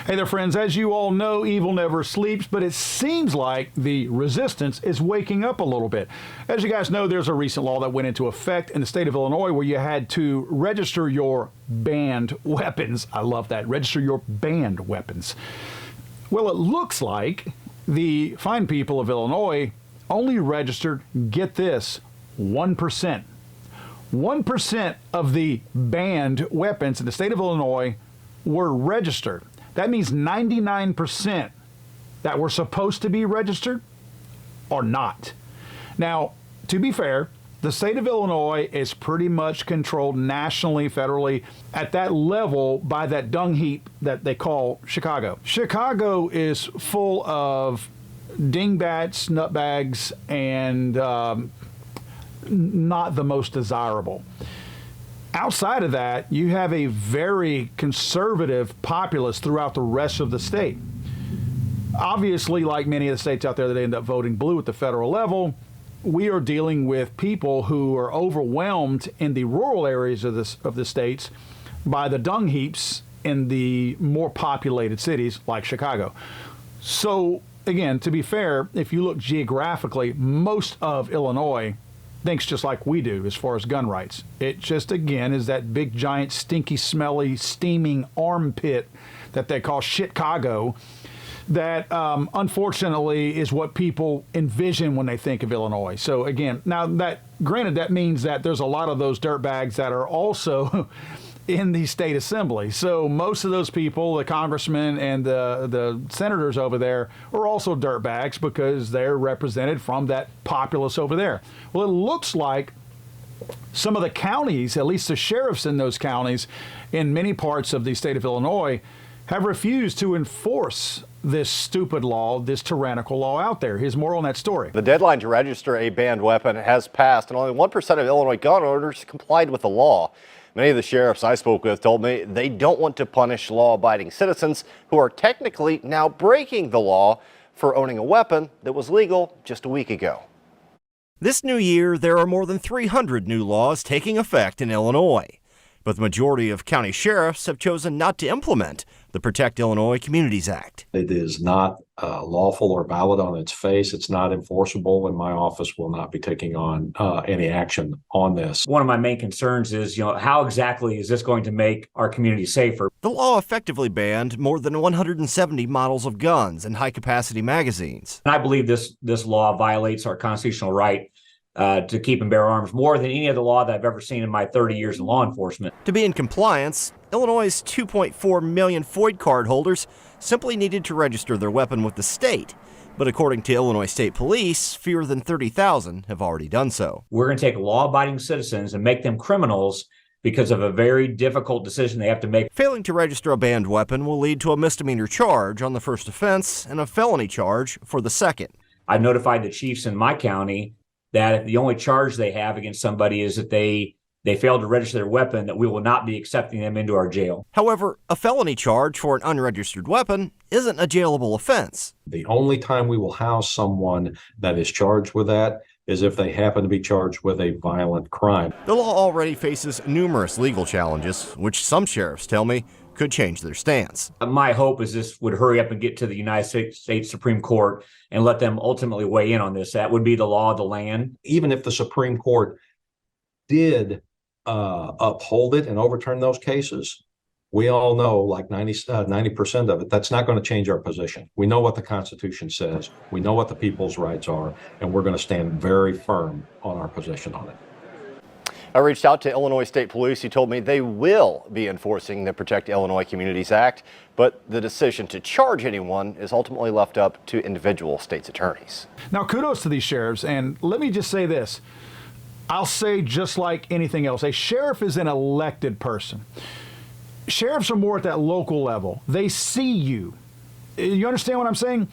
Hey there, friends. As you all know, evil never sleeps, but it seems like the resistance is waking up a little bit. As you guys know, there's a recent law that went into effect in the state of Illinois where you had to register your banned weapons. I love that. Register your banned weapons. Well, it looks like the fine people of Illinois only registered, get this, 1%. 1% of the banned weapons in the state of Illinois were registered. That means 99% that were supposed to be registered are not. Now, to be fair, the state of Illinois is pretty much controlled nationally, federally, at that level by that dung heap that they call Chicago. Chicago is full of dingbats, nutbags, and not the most desirable. Outside of that, you have a very conservative populace throughout the rest of the state. Obviously, like many of the states out there that end up voting blue at the federal level, we are dealing with people who are overwhelmed in the rural areas of the states by the dung heaps in the more populated cities like Chicago. So, again, to be fair, if you look geographically, most of Illinois thinks just like we do as far as gun rights. It just, again, is that big, giant, stinky, smelly, steaming armpit that they call Chicago that, unfortunately, is what people envision when they think of Illinois. So, again, now that, granted, that means that there's a lot of those dirtbags that are also in the state assembly. So most of those people, the congressmen and the senators over there, are also dirtbags because they're represented from that populace over there. Well, it looks like some of the counties, at least the sheriffs in those counties in many parts of the state of Illinois, have refused to enforce this stupid law, this tyrannical law out there. Here's more on that story. The deadline to register a banned weapon has passed, and only 1% of Illinois gun owners complied with the law. Many of the sheriffs I spoke with told me they don't want to punish law-abiding citizens who are technically now breaking the law for owning a weapon that was legal just a week ago. This new year, there are more than 300 new laws taking effect in Illinois, but the majority of county sheriffs have chosen not to implement the Protect Illinois Communities Act. It is not lawful or valid on its face. It's not enforceable, and my office will not be taking on any action on this. One of my main concerns is, how exactly is this going to make our community safer? The law effectively banned more than 170 models of guns and high-capacity magazines. And I believe this law violates our constitutional right to keep and bear arms more than any other law that I've ever seen in my 30 years in law enforcement. To be in compliance, Illinois' 2.4 million FOID card holders simply needed to register their weapon with the state. But according to Illinois State Police, fewer than 30,000 have already done so. We're going to take law-abiding citizens and make them criminals because of a very difficult decision they have to make. Failing to register a banned weapon will lead to a misdemeanor charge on the first offense and a felony charge for the second. I've notified the chiefs in my county that if the only charge they have against somebody is that they failed to register their weapon, that we will not be accepting them into our jail. However, a felony charge for an unregistered weapon isn't a jailable offense. The only time we will house someone that is charged with that is if they happen to be charged with a violent crime. The law already faces numerous legal challenges, which some sheriffs tell me could change their stance. My hope is this would hurry up and get to the United States Supreme Court and let them ultimately weigh in on this. That would be the law of the land. Even if the Supreme Court did uphold it and overturn those cases, we all know, like 90% of it, that's not going to change our position. We know what the Constitution says. We know what the people's rights are, and we're going to stand very firm on our position on it. I reached out to Illinois State Police, who told me they will be enforcing the Protect Illinois Communities Act, but the decision to charge anyone is ultimately left up to individual states' attorneys. Now, kudos to these sheriffs, and let me just say this. I'll say just like anything else, a sheriff is an elected person. Sheriffs are more at that local level. They see you. You understand what I'm saying?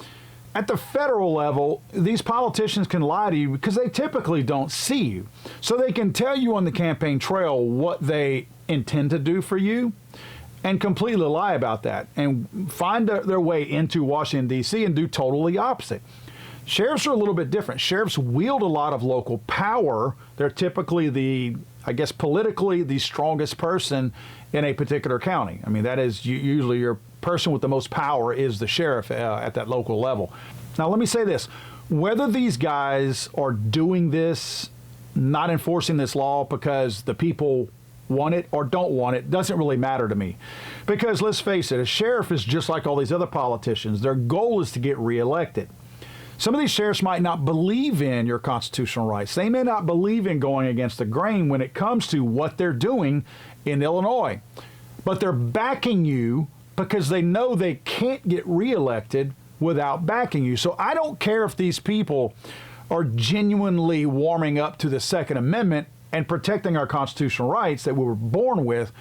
At the federal level, these politicians can lie to you because they typically don't see you. So they can tell you on the campaign trail what they intend to do for you and completely lie about that and find their way into Washington, D.C. and do totally opposite. Sheriffs are a little bit different. Sheriffs wield a lot of local power. They're typically politically the strongest person in a particular county. I mean, that is usually your person with the most power is the sheriff at that local level. Now, let me say this. Whether these guys are doing this, not enforcing this law because the people want it or don't want it, doesn't really matter to me. Because let's face it, a sheriff is just like all these other politicians. Their goal is to get reelected. Some of these sheriffs might not believe in your constitutional rights. They may not believe in going against the grain when it comes to what they're doing in Illinois. But they're backing you because they know they can't get reelected without backing you. So I don't care if these people are genuinely warming up to the Second Amendment and protecting our constitutional rights that we were born with,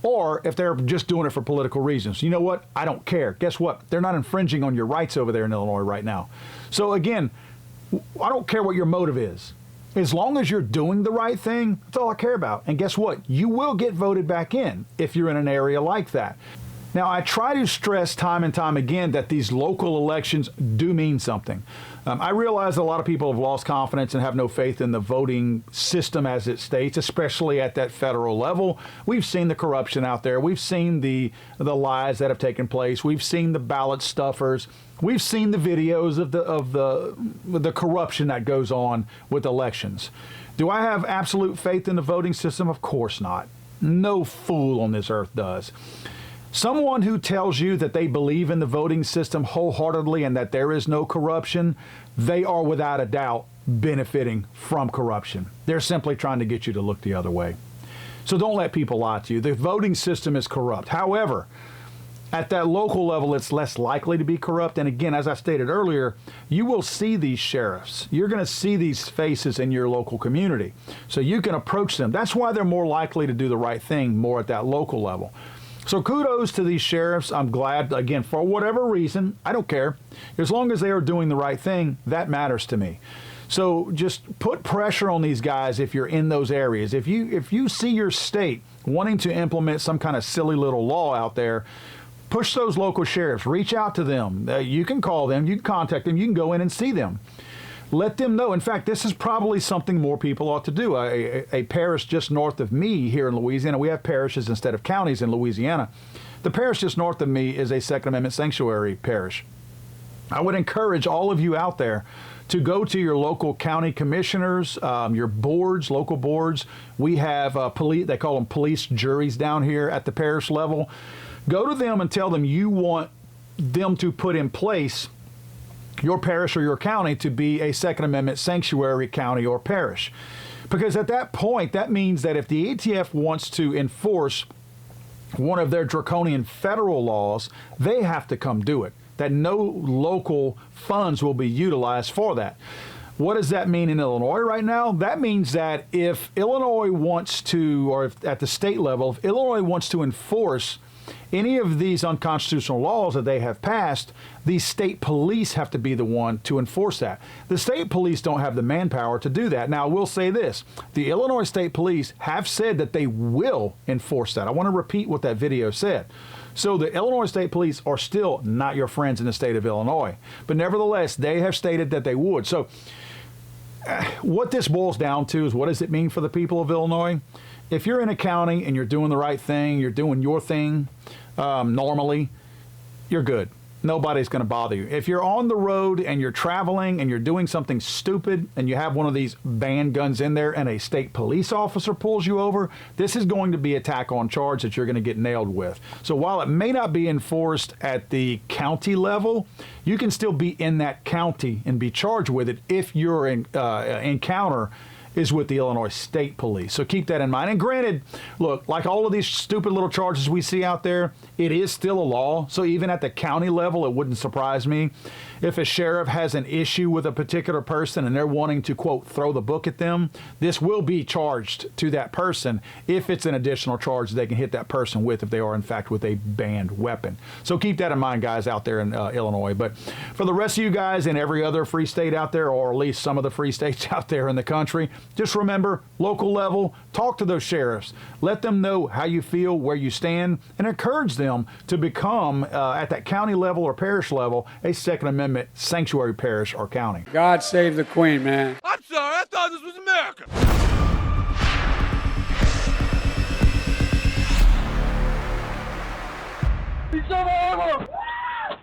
or if they're just doing it for political reasons. You know what? I don't care. Guess what? They're not infringing on your rights over there in Illinois right now. So again, I don't care what your motive is. As long as you're doing the right thing, that's all I care about. And guess what? You will get voted back in if you're in an area like that. Now, I try to stress time and time again that these local elections do mean something. I realize that a lot of people have lost confidence and have no faith in the voting system as it states, especially at that federal level. We've seen the corruption out there. We've seen the lies that have taken place. We've seen the ballot stuffers. We've seen the videos of the corruption that goes on with elections. Do I have absolute faith in the voting system? Of course not. No fool on this earth does. Someone who tells you that they believe in the voting system wholeheartedly and that there is no corruption, they are without a doubt benefiting from corruption. They're simply trying to get you to look the other way. So don't let people lie to you. The voting system is corrupt. However, at that local level, it's less likely to be corrupt. And again, as I stated earlier, you will see these sheriffs. You're going to see these faces in your local community. So you can approach them. That's why they're more likely to do the right thing more at that local level. So kudos to these sheriffs. I'm glad, again, for whatever reason, I don't care. As long as they are doing the right thing, that matters to me. So just put pressure on these guys if you're in those areas. If you see your state wanting to implement some kind of silly little law out there, push those local sheriffs. Reach out to them. You can call them. You can contact them. You can go in and see them. Let them know. In fact, this is probably something more people ought to do. A parish just north of me here in Louisiana, we have parishes instead of counties in Louisiana. The parish just north of me is a Second Amendment sanctuary parish. I would encourage all of you out there to go to your local county commissioners, your boards, local boards. We have police, they call them police juries down here at the parish level. Go to them and tell them you want them to put in place your parish or your county to be a Second Amendment sanctuary county or parish. Because at that point, that means that if the ATF wants to enforce one of their draconian federal laws, they have to come do it. That no local funds will be utilized for that. What does that mean in Illinois right now? That means that if Illinois wants to, or if at the state level, if Illinois wants to enforce any of these unconstitutional laws that they have passed, the state police have to be the one to enforce that. The state police don't have the manpower to do that. Now, I will say this. The Illinois State Police have said that they will enforce that. I want to repeat what that video said. So the Illinois State Police are still not your friends in the state of Illinois. But nevertheless, they have stated that they would. So what this boils down to is, what does it mean for the people of Illinois? If you're in a county and you're doing the right thing, you're doing your thing normally, you're good. Nobody's going to bother you. If you're on the road and you're traveling and you're doing something stupid and you have one of these banned guns in there and a state police officer pulls you over, this is going to be attack on charge that you're going to get nailed with. So while it may not be enforced at the county level, you can still be in that county and be charged with it if your encounter is with the Illinois State Police. So keep that in mind. And granted, look, like all of these stupid little charges we see out there, it is still a law. So even at the county level, it wouldn't surprise me if a sheriff has an issue with a particular person and they're wanting to, quote, throw the book at them. This will be charged to that person if it's an additional charge they can hit that person with if they are, in fact, with a banned weapon. So keep that in mind, guys, out there in Illinois. But for the rest of you guys in every other free state out there, or at least some of the free states out there in the country, just remember, local level, talk to those sheriffs. Let them know how you feel, where you stand, and encourage them to become, at that county level or parish level, a Second Amendment sanctuary parish or county. God save the Queen, man. I'm sorry, I thought this was America. He's so horrible!